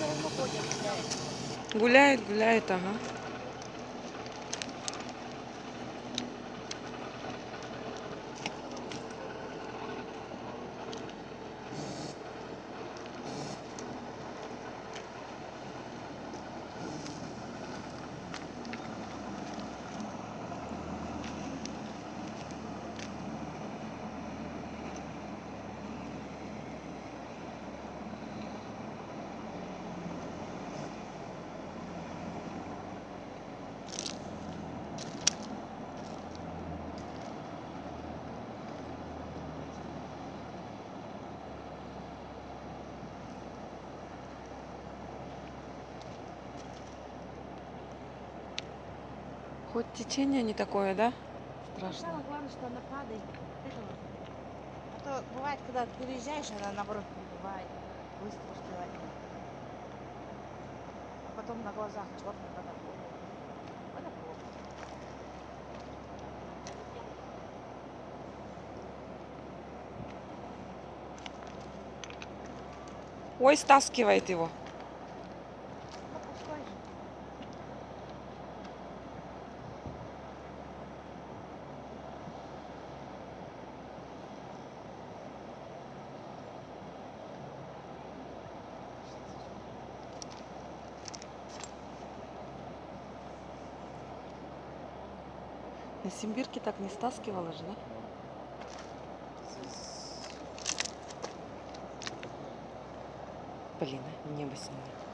все равно ходят, гуляют. Гуляет, гуляет, ага. Хоть течение не такое, да? Ну, Страшно. самое главное, что она падает. Это вот. А то бывает, когда переезжаешь, она наоборот прибывает, быстро успевает. А потом на глазах черный водопой. Водоплов. Ой, стаскивает его. Ну, пустой же. На Симбирке так не стаскивала же, да? Блин, небо снимает.